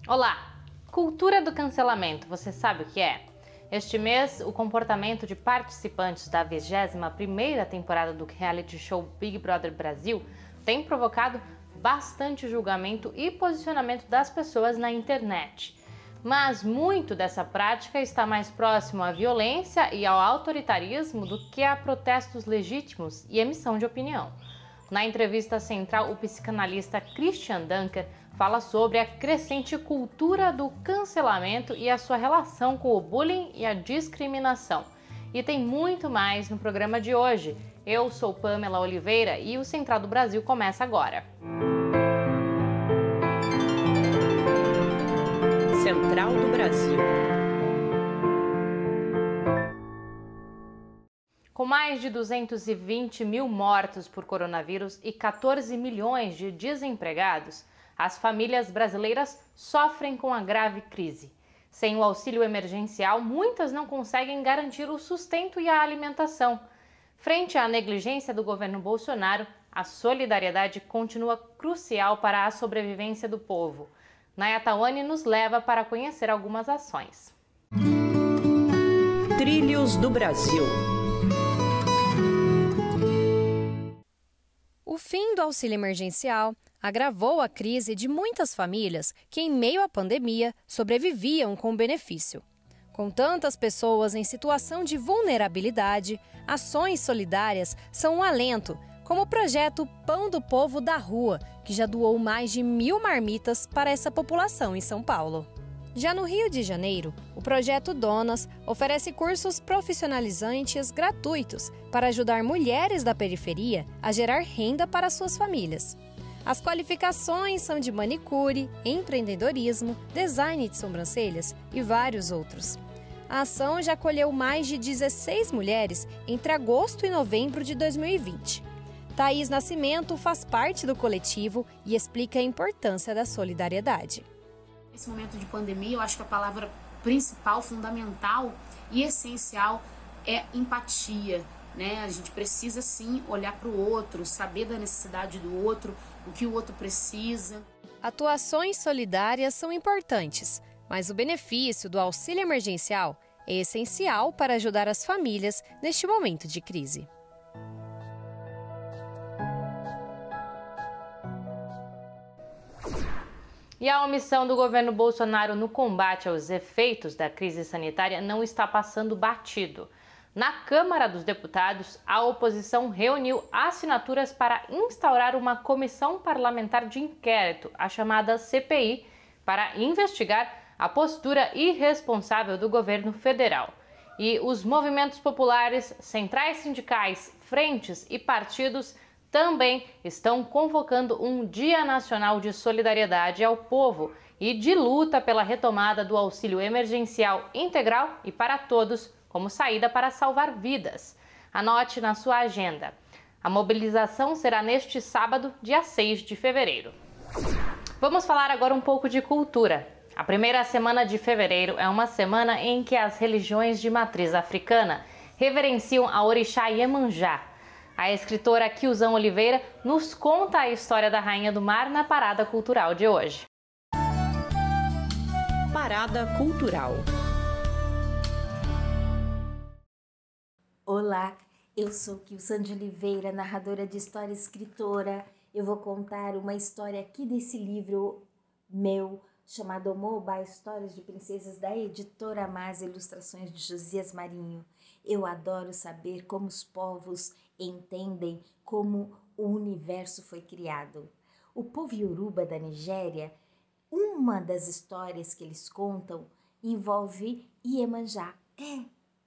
Olá! Cultura do cancelamento, você sabe o que é? Este mês, o comportamento de participantes da 21ª temporada do reality show Big Brother Brasil tem provocado bastante julgamento e posicionamento das pessoas na internet. Mas muito dessa prática está mais próximo à violência e ao autoritarismo do que a protestos legítimos e emissão de opinião. Na entrevista central, o psicanalista Christian Dunker fala sobre a crescente cultura do cancelamento e a sua relação com o bullying e a discriminação. E tem muito mais no programa de hoje. Eu sou Pamela Oliveira e o Central do Brasil começa agora. Central do Brasil. Com mais de 220 mil mortos por coronavírus e 14 milhões de desempregados, as famílias brasileiras sofrem com a grave crise. Sem o auxílio emergencial, muitas não conseguem garantir o sustento e a alimentação. Frente à negligência do governo Bolsonaro, a solidariedade continua crucial para a sobrevivência do povo. Naya Tawani nos leva para conhecer algumas ações. Trilhos do Brasil. O fim do auxílio emergencial agravou a crise de muitas famílias que, em meio à pandemia, sobreviviam com o benefício. Com tantas pessoas em situação de vulnerabilidade, ações solidárias são um alento, como o projeto Pão do Povo da Rua, que já doou mais de 1.000 marmitas para essa população em São Paulo. Já no Rio de Janeiro, o projeto Donas oferece cursos profissionalizantes gratuitos para ajudar mulheres da periferia a gerar renda para suas famílias. As qualificações são de manicure, empreendedorismo, design de sobrancelhas e vários outros. A ação já acolheu mais de 16 mulheres entre agosto e novembro de 2020. Thaís Nascimento faz parte do coletivo e explica a importância da solidariedade. Nesse momento de pandemia, eu acho que a palavra principal, fundamental e essencial é empatia, né? A gente precisa sim olhar para o outro, saber da necessidade do outro, o que o outro precisa. Atuações solidárias são importantes, mas o benefício do auxílio emergencial é essencial para ajudar as famílias neste momento de crise. E a omissão do governo Bolsonaro no combate aos efeitos da crise sanitária não está passando batido. Na Câmara dos Deputados, a oposição reuniu assinaturas para instaurar uma comissão parlamentar de inquérito, a chamada CPI, para investigar a postura irresponsável do governo federal. E os movimentos populares, centrais sindicais, frentes e partidos também estão convocando um Dia Nacional de Solidariedade ao povo e de luta pela retomada do auxílio emergencial integral e para todos, como saída para salvar vidas. Anote na sua agenda. A mobilização será neste sábado, dia 6 de fevereiro. Vamos falar agora um pouco de cultura. A primeira semana de fevereiro é uma semana em que as religiões de matriz africana reverenciam a orixá Iemanjá. A escritora Kilzan Oliveira nos conta a história da Rainha do Mar na Parada Cultural de hoje. Parada Cultural. Olá, eu sou Kilzan de Oliveira, narradora de história e escritora. Eu vou contar uma história aqui desse livro meu, chamado Omoba, Histórias de Princesas, da editora Amaz, ilustrações de Josias Marinho. Eu adoro saber como os povos entendem como o universo foi criado. O povo Yoruba da Nigéria, uma das histórias que eles contam envolve Iemanjá.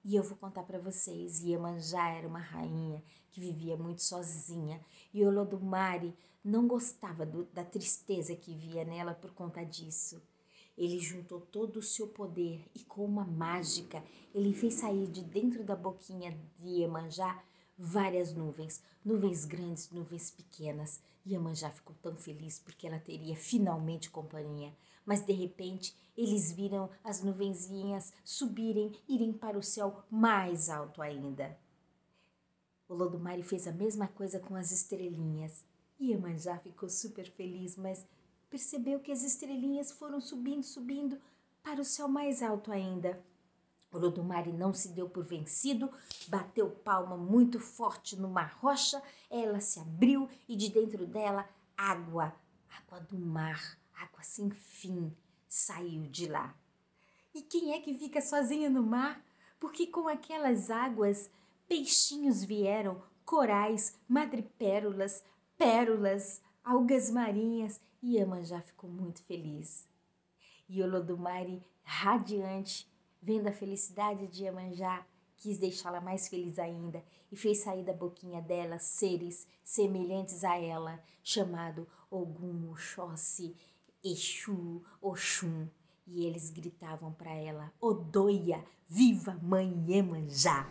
E eu vou contar para vocês. Iemanjá era uma rainha que vivia muito sozinha e Olodumare não gostava da tristeza que via nela por conta disso. Ele juntou todo o seu poder e com uma mágica ele fez sair de dentro da boquinha de Iemanjá várias nuvens, nuvens grandes, nuvens pequenas. Iemanjá ficou tão feliz porque ela teria finalmente companhia. Mas de repente eles viram as nuvenzinhas subirem, irem para o céu mais alto ainda. Olodumare fez a mesma coisa com as estrelinhas. Iemanjá ficou super feliz, mas percebeu que as estrelinhas foram subindo para o céu mais alto ainda. Olodumare não se deu por vencido, bateu palma muito forte numa rocha, ela se abriu e de dentro dela água do mar, água sem fim, saiu de lá. E quem é que fica sozinha no mar? Porque com aquelas águas, peixinhos vieram, corais, madrepérolas, pérolas, algas marinhas, e Iemanjá ficou muito feliz. E Olodumare, radiante, vendo a felicidade de Iemanjá, quis deixá-la mais feliz ainda e fez sair da boquinha dela seres semelhantes a ela, chamado Ogum, Oxóssi, Exu, Oxum. E eles gritavam para ela: Odoia, viva mãe Iemanjá!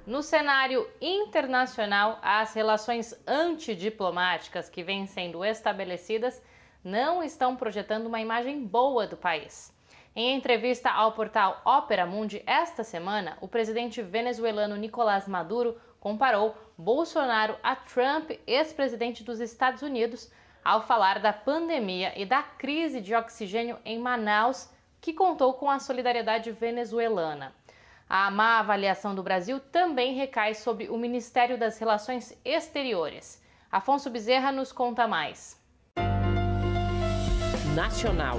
No cenário internacional, as relações antidiplomáticas que vêm sendo estabelecidas não estão projetando uma imagem boa do país. Em entrevista ao portal Opera Mundi esta semana, o presidente venezuelano Nicolás Maduro comparou Bolsonaro a Trump, ex-presidente dos Estados Unidos, ao falar da pandemia e da crise de oxigênio em Manaus, que contou com a solidariedade venezuelana. A má avaliação do Brasil também recai sobre o Ministério das Relações Exteriores. Afonso Bezerra nos conta mais. Nacional.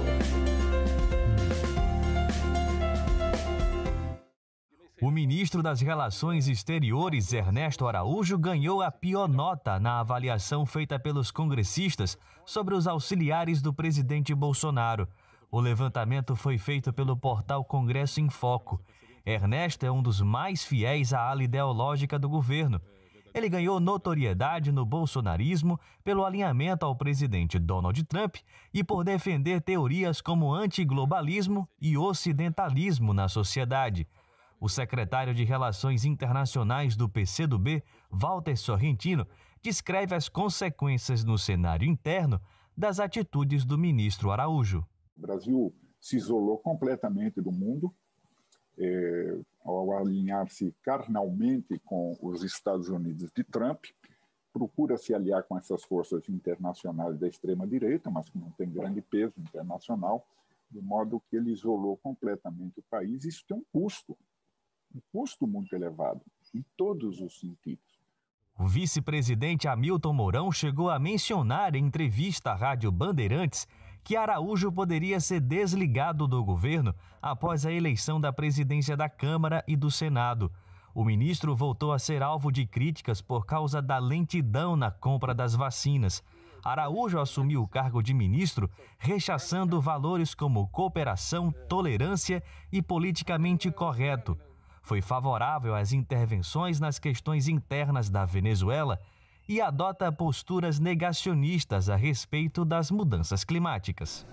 O ministro das Relações Exteriores, Ernesto Araújo, ganhou a pior nota na avaliação feita pelos congressistas sobre os auxiliares do presidente Bolsonaro. O levantamento foi feito pelo portal Congresso em Foco. Ernesto é um dos mais fiéis à ala ideológica do governo. Ele ganhou notoriedade no bolsonarismo pelo alinhamento ao presidente Donald Trump e por defender teorias como antiglobalismo e ocidentalismo na sociedade. O secretário de Relações Internacionais do PCdoB, Walter Sorrentino, descreve as consequências no cenário interno das atitudes do ministro Araújo. O Brasil se isolou completamente do mundo, ao alinhar-se carnalmente com os Estados Unidos de Trump, procura se aliar com essas forças internacionais da extrema-direita, mas que não tem grande peso internacional, de modo que ele isolou completamente o país. Isso tem um custo muito elevado, em todos os sentidos. O vice-presidente Hamilton Mourão chegou a mencionar em entrevista à Rádio Bandeirantes que Araújo poderia ser desligado do governo após a eleição da presidência da Câmara e do Senado. O ministro voltou a ser alvo de críticas por causa da lentidão na compra das vacinas. Araújo assumiu o cargo de ministro, rechaçando valores como cooperação, tolerância e politicamente correto. Foi favorável às intervenções nas questões internas da Venezuela e adota posturas negacionistas a respeito das mudanças climáticas.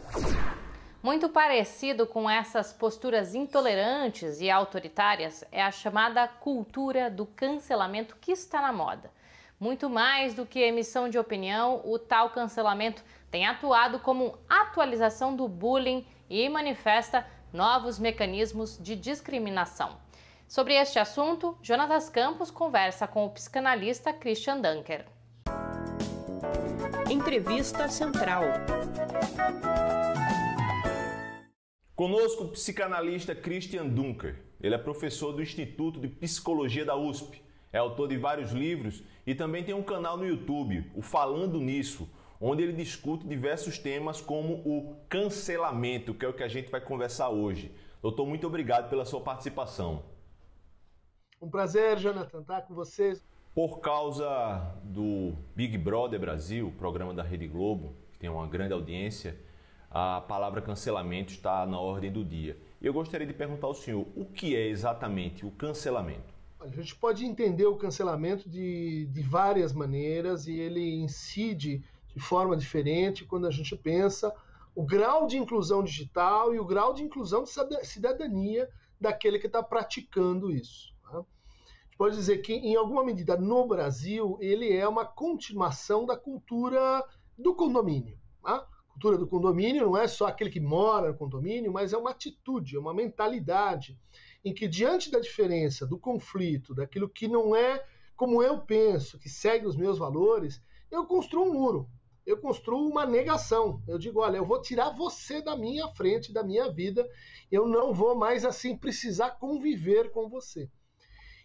Muito parecido com essas posturas intolerantes e autoritárias é a chamada cultura do cancelamento que está na moda. Muito mais do que emissão de opinião, o tal cancelamento tem atuado como atualização do bullying e manifesta novos mecanismos de discriminação. Sobre este assunto, Jonatas Campos conversa com o psicanalista Christian Dunker. Entrevista Central. Conosco o psicanalista Christian Dunker. Ele é professor do Instituto de Psicologia da USP, é autor de vários livros e também tem um canal no YouTube, o Falando Nisso, onde ele discute diversos temas como o cancelamento, que é o que a gente vai conversar hoje. Doutor, muito obrigado pela sua participação. Um prazer, Jonathan, estar com vocês. Por causa do Big Brother Brasil, programa da Rede Globo, que tem uma grande audiência, a palavra cancelamento está na ordem do dia. Eu gostaria de perguntar ao senhor, o que é exatamente o cancelamento? A gente pode entender o cancelamento de várias maneiras e ele incide de forma diferente quando a gente pensa o grau de inclusão digital e o grau de inclusão de cidadania daquele que está praticando isso. Tá? A gente pode dizer que, em alguma medida, no Brasil, ele é uma continuação da cultura do condomínio. Tá? A cultura do condomínio não é só aquele que mora no condomínio, mas é uma atitude, é uma mentalidade em que, diante da diferença, do conflito, daquilo que não é como eu penso, que segue os meus valores, eu construo um muro. eu construo uma negação. Eu digo, olha, eu vou tirar você da minha frente, da minha vida, eu não vou mais assim precisar conviver com você.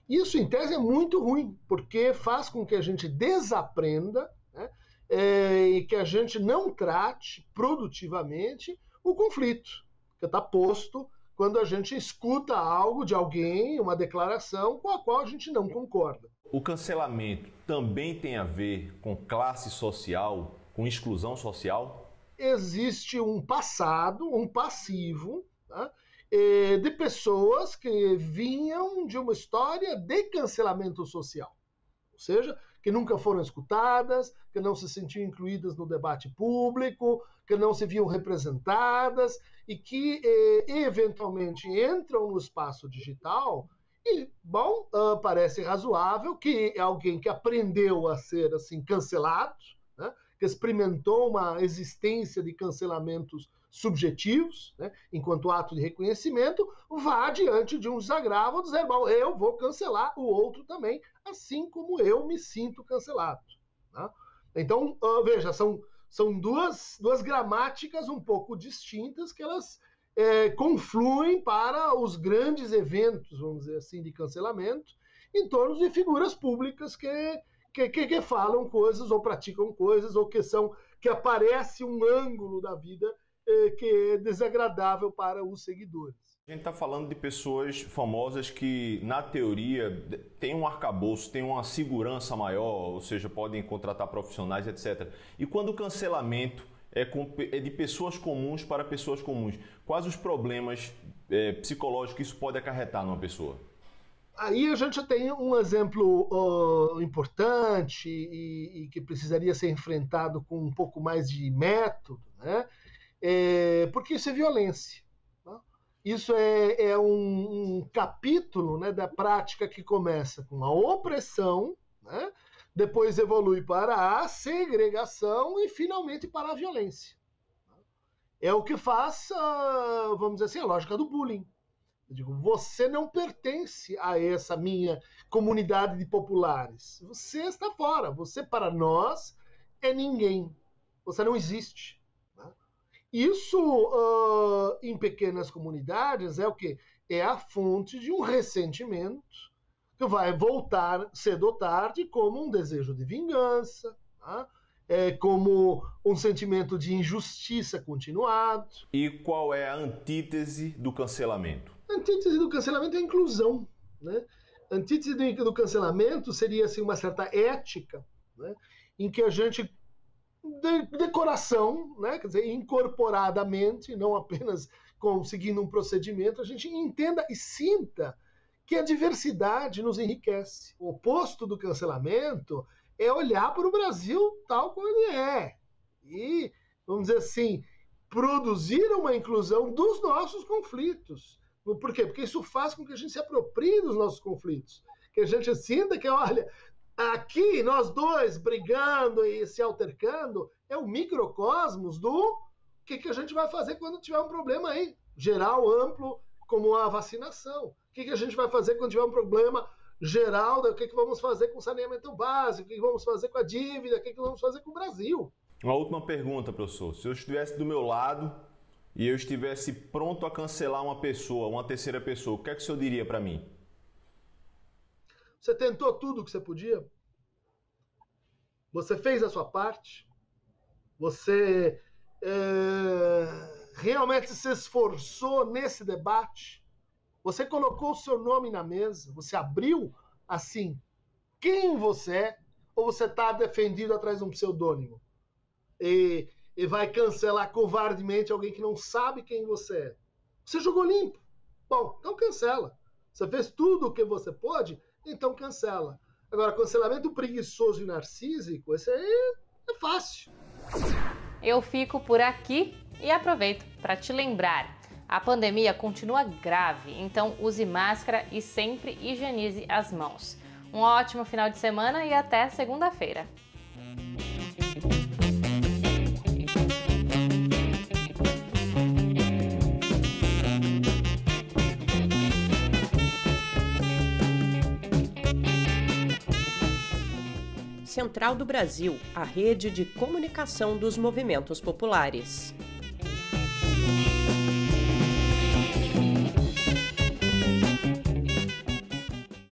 Isso, em tese, é muito ruim, porque faz com que a gente desaprenda, né, e que a gente não trate produtivamente o conflito, que está posto quando a gente escuta algo de alguém, uma declaração com a qual a gente não concorda. O cancelamento também tem a ver com classe social, com exclusão social? Existe um passado, um passivo, tá, de pessoas que vinham de uma história de cancelamento social. Ou seja, que nunca foram escutadas, que não se sentiam incluídas no debate público, que não se viam representadas e que eventualmente entram no espaço digital e, bom, parece razoável que alguém que aprendeu a ser assim cancelado, né, que experimentou uma existência de cancelamentos subjetivos, né, enquanto ato de reconhecimento, vá diante de um desagravo dizer, bom, eu vou cancelar o outro também, assim como eu me sinto cancelado. Né? Então, veja, são duas gramáticas um pouco distintas que elas confluem para os grandes eventos, vamos dizer assim, de cancelamento, em torno de figuras públicas que falam coisas ou praticam coisas ou que aparece um ângulo da vida que é desagradável para os seguidores. A gente está falando de pessoas famosas que, na teoria, têm um arcabouço, têm uma segurança maior, ou seja, podem contratar profissionais, etc. E quando o cancelamento é de pessoas comuns para pessoas comuns, quais os problemas psicológicos que isso pode acarretar numa pessoa? Aí a gente tem um exemplo importante e que precisaria ser enfrentado com um pouco mais de método, né? Porque isso é violência. Né? Isso é um capítulo, né, da prática que começa com a opressão, né? Depois evolui para a segregação e finalmente para a violência. É o que faz, vamos dizer assim, a lógica do bullying. Eu digo, você não pertence a essa minha comunidade de populares. Você está fora. Você, para nós, é ninguém. Você não existe. Isso, em pequenas comunidades, é o quê? É a fonte de um ressentimento que vai voltar cedo ou tarde como um desejo de vingança, tá? Como um sentimento de injustiça continuado. E qual é a antítese do cancelamento? A antítese do cancelamento é a inclusão. Né? A antítese do cancelamento seria assim, uma certa ética, né? Em que a gente, de coração, né? Quer dizer, incorporadamente, não apenas seguindo um procedimento, a gente entenda e sinta que a diversidade nos enriquece. O oposto do cancelamento é olhar para o Brasil tal como ele é. E, vamos dizer assim, produzir uma inclusão dos nossos conflitos. Por quê? Porque isso faz com que a gente se aproprie dos nossos conflitos. Que a gente sinta que, olha, aqui nós dois brigando e se altercando é o microcosmos do que a gente vai fazer quando tiver um problema aí, geral, amplo, como a vacinação. O que a gente vai fazer quando tiver um problema geral, o que vamos fazer com o saneamento básico, o que vamos fazer com a dívida, o que vamos fazer com o Brasil. Uma última pergunta, professor. Se eu estivesse do meu lado e eu estivesse pronto a cancelar uma pessoa, uma terceira pessoa, o que é que o senhor diria para mim? Você tentou tudo o que você podia? Você fez a sua parte? Você realmente se esforçou nesse debate? Você colocou o seu nome na mesa? Você abriu, assim, quem você é? Ou você está defendido atrás de um pseudônimo? E vai cancelar covardemente alguém que não sabe quem você é? Você jogou limpo. Bom, então cancela. Você fez tudo o que você pôde, então cancela. Agora, cancelamento preguiçoso e narcísico, esse aí é fácil. Eu fico por aqui e aproveito para te lembrar. A pandemia continua grave, então use máscara e sempre higienize as mãos. Um ótimo final de semana e até segunda-feira. Central do Brasil, a rede de comunicação dos movimentos populares.